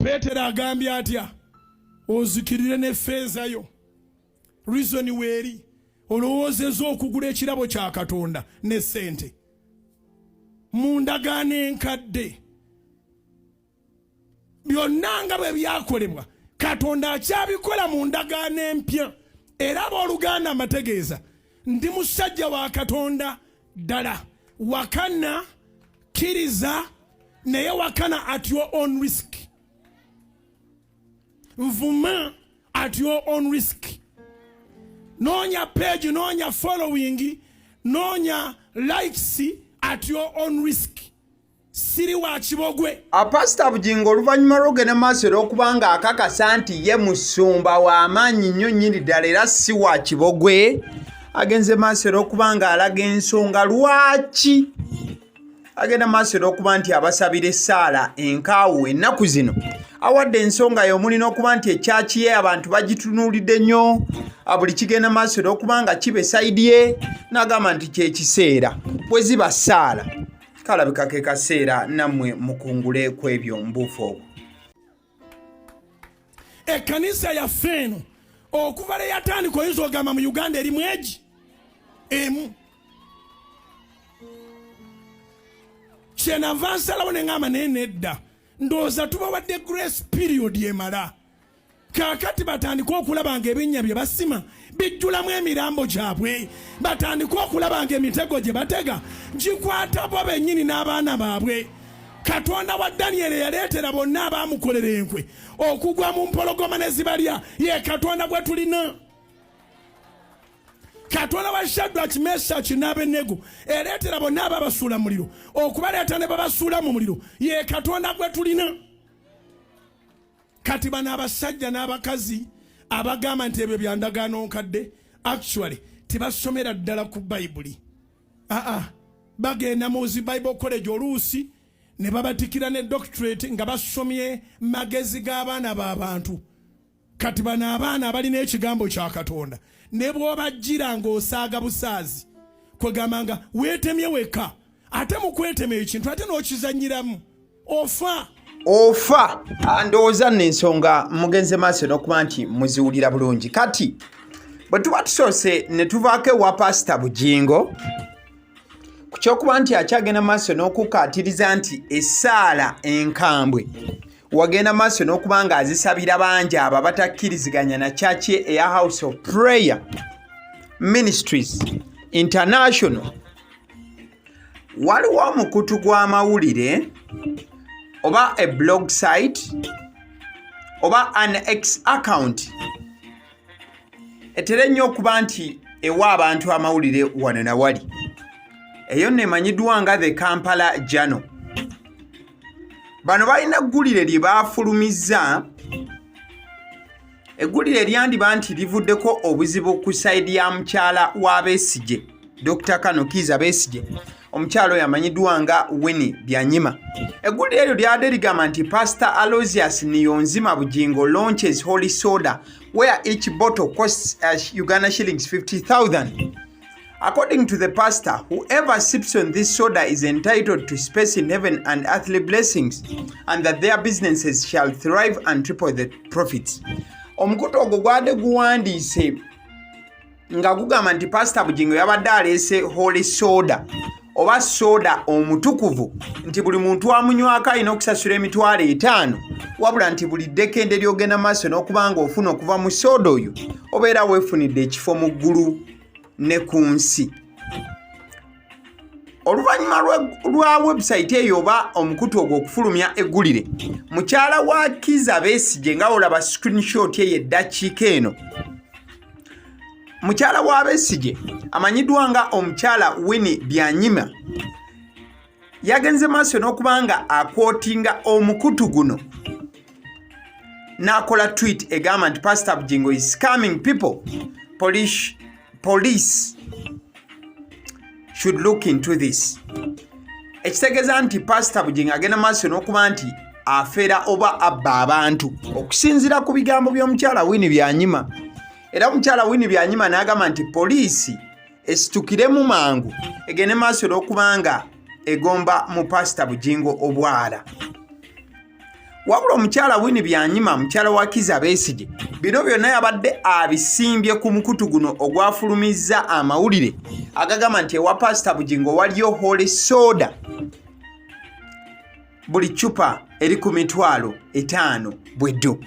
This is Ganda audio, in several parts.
Petero agambye atya ozikirire ne feeza yo reason weeri olowoozezza okugula ekirabo kya Katonda ne ssente mu ndagaano enkadde byonna nga bwe byakolebwa Katonda akyabikola mu ndagaano empya era abooluganda amategeeza ndi musajja wa Katonda ddala wakana kiriza naye wakana at your own risk nvuma at your own risk noonya page noonya following noonya likes at your own risk siri wa Kibogwe Pastor Bugingo oluvannyuma lw'ogenda maaso era okubanga akakasa nti ye musumba w'amaanyi nnyo nnyini ddala era si wa Kibogwe agenze maaso era okubanga alaga ensonga lwaki agenda maaso era okuba nti abasabira Esaala Enkambwe ennaku zino awadde ensonga y'omulina okuba nti ekyaki ye abantu bagitunuulidde nnyo buli kigenda maaso era okubanga kibe sayidi ye n'agamba nti kyekiseera bwe ziba Saala kalabika ke kaseera nammwe mukungule ku ebyo mbuufu obwo ekkanisa yaffe eno okuva le yatandika oyinza ogamba mu Uganda erimu egi emu kyenava nsalawo ne ŋŋamba naye nedda ndowooza tubawadde grace period emala kaakati batandika okulaba nga ebinnya bye basima bijjulamu emirambo gyabwe batandika okulaba nga emitego gye batega gikwata bo bennyini n'abaana baabwe Katonda wa Danyeri yaleetera bonna abaamukolera enkwe okugwa mu mpologoma ne zibalya ye Katonda gwe tulina Katonda wa Shadrach, Meshach n'Abenego ereetera bonna ababasuula mu muliro okubaleeta ne babasuula mu muliro ye Katonda gwe tulina kati bano abasajja n'abakazi abagamba nti ebyo bya ndagaano nkadde actually tibasomera ddala ku Bayibuli bagenda mu zi Bible college oluusi ne babatikira ne doctorate nga basomye magezi g'abaana b'abantu kati bano abaana abalina ekigambo kya Katonda ne bw'obajjira ng'osaaga busaazi kwegamba nga weetemye weka ate mu kwetema ekintu ate n'okizannyiramu ofa ndowooza n'ensonga mugenze maaso n'okuba nti muziwulira bulungi kati bwe tuba tusoose ne tuvaako ewa Pastor Bugingo ku kyokuba nti akyagenda maaso n'okukaatiriza nti Esaala Enkambwe wagenda maaso n'okuba nga azisabira bangi abo abatakkiriziganya na church eya House of Prayer Ministries International waliwo omukutu gw'amawulire oba a blog site oba an X account etera nnyo okuba nti ewa abantu amawulire wano na wali eyo nemanyiddwa nga the Kampala Journal bano balina eggulire lye baafulumizza eggulire lyandiba nti livuddeko obuzibu ku sayidi ya mukyala wa Besigye Dr. Kano Kiza Besigye omukyalo yamanyiddwa nga Winnie Byanyima eggulire eryo lyadde ligamba nti Pastor Aloysius Niyonzima Bugingo launches holy soda where each bottle costs Uganda shillings 50,000. According to the pastor, whoever sips on this soda is entitled to space in heaven and earthly blessings, and that their businesses shall thrive and triple the profits. Omukutu ogwo gwadde guwandiise nga gugamba nti Pastor Bugingo yabadde aleese holy soda oba soda omutukuvu nti buli muntu amunywako alina okusasula emitwalo 5 wabula nti buli ddekende lyogenda maaso n'okubanga ofuna okuva mu soda oyo obeera weefunidde ekifo mu ggulu ne ku nsi oluvannyuma lwa website eyo oba omukutu ogwo okufulumya eggulire mukyala wa Kiza Besigye nga olaba screenshot eyo eddakiika eno mukyala wa Besigye amanyiddwa nga omukyala Winnie Byanyima yagenze maaso n'okubanga akwotinga omukutu guno n'akola tweet egamba nti Pastor Bugingo is scamming people. Police should look into this. Ekitegeeza nti Pastor Bugingo agenda maaso n'okuba nti afeera oba abba abantu okusinziira ku bigambo by'omukyala Winnie Byanyima. Era omukyala Winnie Byanyima n'agamba nti poliisi esitukiremu mangu egende maaso n'okuba nga egomba mu Pastor Bugingo obwala. wabula omukyala Winnie Byanyima mukyala wa Kizza Besigye bino byonna yabadde abisimbye ku mukutu guno ogwafulumizza amawulire agagamba nti ewa Pastor Bugingo waliyo holy soda buli cupa eri ku mitwalo 5 bweddu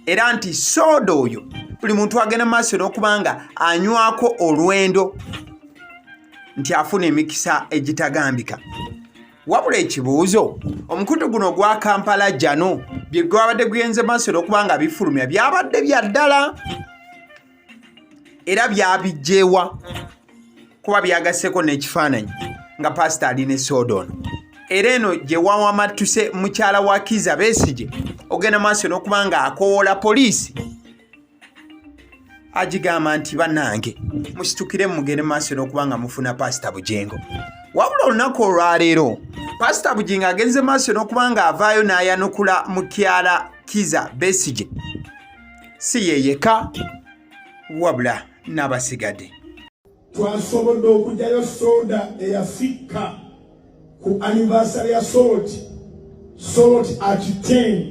era nti soda oyo buli muntu agenda maaso n'okubanga anywako olwendo nti afuna emikisa egitagambika. Wabula ekibuuzo omukutu guno gwa Kampala jano bye gwabadde guyenze maaso n'okubanga bifulumya byabadde bya ddala era byabijjeewa kuba byagasseko n'ekifaananyi nga pasita alina soda ono. Era eno gye wawamattuse mukyala wa Kizza Besigye ogenda maaso n'okubanga akoola poliisi agigamba nti bannange musitukire mugende maaso n'okubanga mufuna Pastor Bugingo. Wabula olunaku olwaleero Pastor Bugingo agenze maaso n'okubanga avaayo n'ayanukula mukyala Kizza Besigye si yeyeka wabula n'abasigadde. Twasobodde okugyayo soda eyafikka ku anniversary ya salt at 10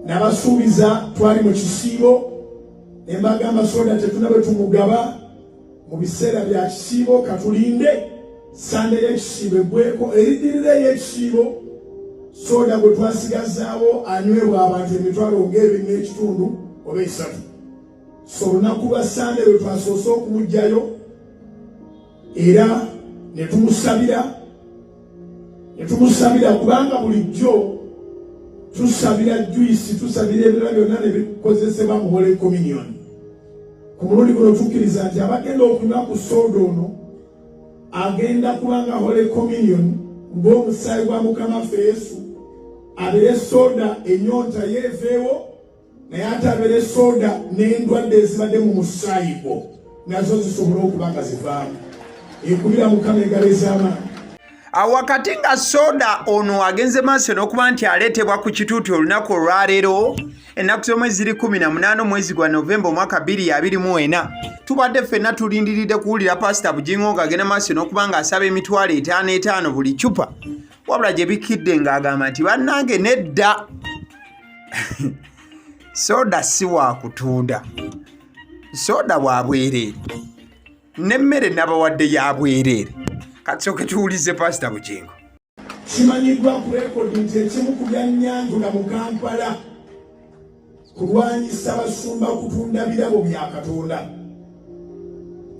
n'abasuubiza twali mu kisiibo embagamba soda tetunabe tumugaba mu biseera bya kisiibo katulinde sande y'ekisiibo eggweko eriddirira y'ekisiibo soda gwe twasigazaawo anywebwa abantu emitwalo ng'ebiri n'ekitundu oba 3. So olunaku lwa sande lwe twasoose okumugjayo era ne tumusabira kubanga bulijjo tusabira juice tusabira ebirala byonna ne bikozesebwa mu Holy Communion. Ku mulundi guno tukkiriza nti abagenda okunywa ku soda ono agenda kubanga Holy Communion ng'omusaayi gwa Mukama Yesu abeere soda ennyonta yeeveewo naye ate abeere soda n'endwadde ezibadde mu musaayi gwo nazo zisobole okuba nga zivaamu. Ekubira Mukama engalo ez'amaanyi. Awakati nga soda ono agenze maaso n'okuba nti aleetebwa ku kituuti olunaku olwaleero ennaku z'omwezi 18 mwezi gwa Novemba omwaka 2024 tubadde ffenna tulindiridde kuwulira Pastor Bugingo ng'agenda maaso n'okuba ng'asaba emitwalo 5 buli cupa wabula gye bikidde ng'agamba nti bannange nedda soda si wa kutunda soda wa bwereere n'emmere n'abawadde ya bwereere. Katsoke tuwulize Pastor Bugingo. Kimanyiddwa ku rekodi nti ekimu ku byanyanjula mu Kampala kulwanyisa basumba kutunda birabo bya Katonda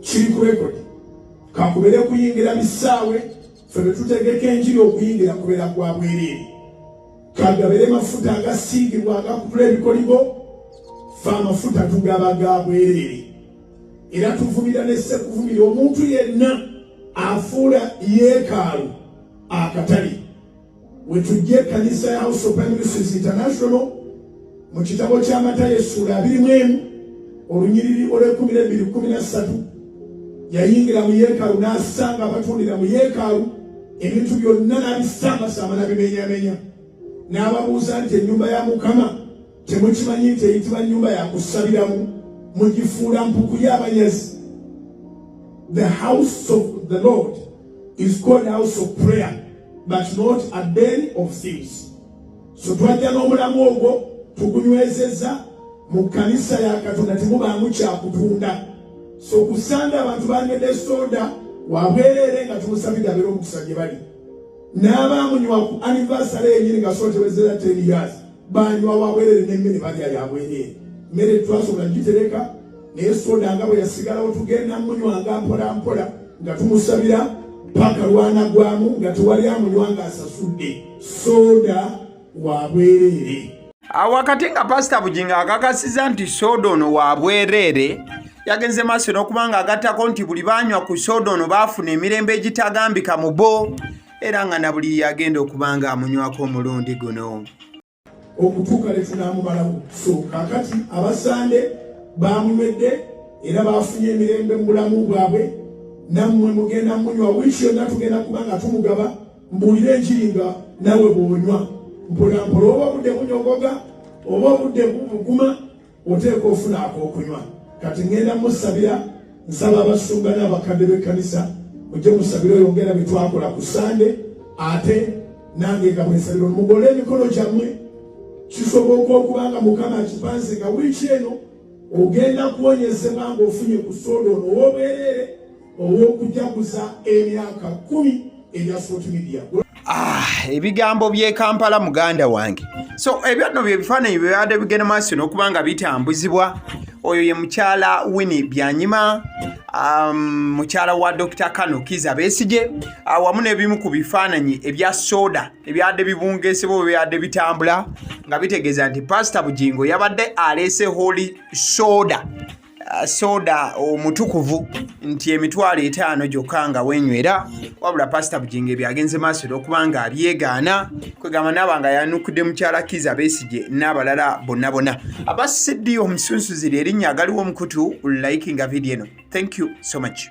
kiri ku rekodi. Kakubere kuyingira bisaawe ffe bwe tutegeka enjiri okuyingira kubeera kwa bwereere. Kagabere mafuta agasiigibwa agakutula ebikoligo ffe amafuta tugaba ga bwereere. Era tuvumira n'essekuvumira omuntu yenna afuula yeekaalu akatali. We tujje ekkanisa ya House of Prime Ministers International mu kitabo ky'Amatayo essuula 21 olunyiriri olw'12-13 yayingira mu yeekaalu n'asanga abatundira mu yeekaalu ebintu byonna n'abisambasamma n'abimenyamenya n'ababuuza nti ennyumba ya Mukama temukimanyi nti eyitibwa nnyumba ya kusabiramu mugifuula mpuku y'abanyazi. The house of the Lord is called a house of prayer, but not a den of thieves. So twajja n'omulamu ogwo tugunywezezza mu kanisa ya Katonda temubaamu kyakutunda. So kusanga abantu banyedde soda wabwereere nga tumusabira abeere omukisa gye bali. N'abaamunywa ku anniversary enyini nga so tewezera 10 years banywa wabwereere n'emmere balya yabwereere. Mmere twasobola gitereka naye soda nga bwe yasigalawo tugenda munywanga mpola nga tumusabira paka lwanagwamu nga tewali amunywa ng'asasudde. Soda wa bwereere. Awakati nga Pastor Bugingo akakasiza nti soda ono wa bwereere yagenze maaso n'okuba ng'agattako nti buli banywa ku soda ono baafuna emirembe egitagambika mu bo era nga na buli yagenda okuba ng'amunywako omulundi guno. Okutuuka le tunaamumalawo. So kakati abasande baamunywedde era baafunye emirembe mu bulamu bwabwe nammwe mugenda munywa wiiki yonna tugenda kuba nga tumugaba mbuulire enjiri nga nawe bw'onywa mpolampola oba obudde bunyogoga oba obudde buguma oteeka ofuna ak'okunywa. Kati ngenda musabira nsaba abasumba n'abakadde b'ekkanisa mujje musabire oyongera bye twakola ku sande ate nange nga mwesabira omugole emikono gyammwe kisoboka okubanga Mukama akipanze nga wiiki eno ogenda kuwonyezebwa ng'ofunye ku soda ono ow'obwereere ow'okujaguza emyaka 10 ebya Sport Media. Ebigambo by'e Kampala muganda wange. So ebyo bye bifaananyi bye byabadde bigenda maaso n'okubanga bitambuzibwa. Oyo ye mukyala Winnie Byanyima, mukyala wa Dr. Kanukiza Besigye, wamu n'ebimu ku bifaananyi ebya soda ebyadde bibungeesebwa byadde bitambula nga bitegeeza nti Pastor Bugingo yabadde aleese holy soda soda omutukuvu nti emitwalo 5 gyokka nga wenywera, wabula Pastor Bugingo byagenze maaso n'okubanga abyegaana kwegamba n'abanga Ayanukude mukyala Kiza Besigye n'abalala bonna abasidde omusunsuzi erinnya agaliwo omukutu likinga video eno. Thank you so much.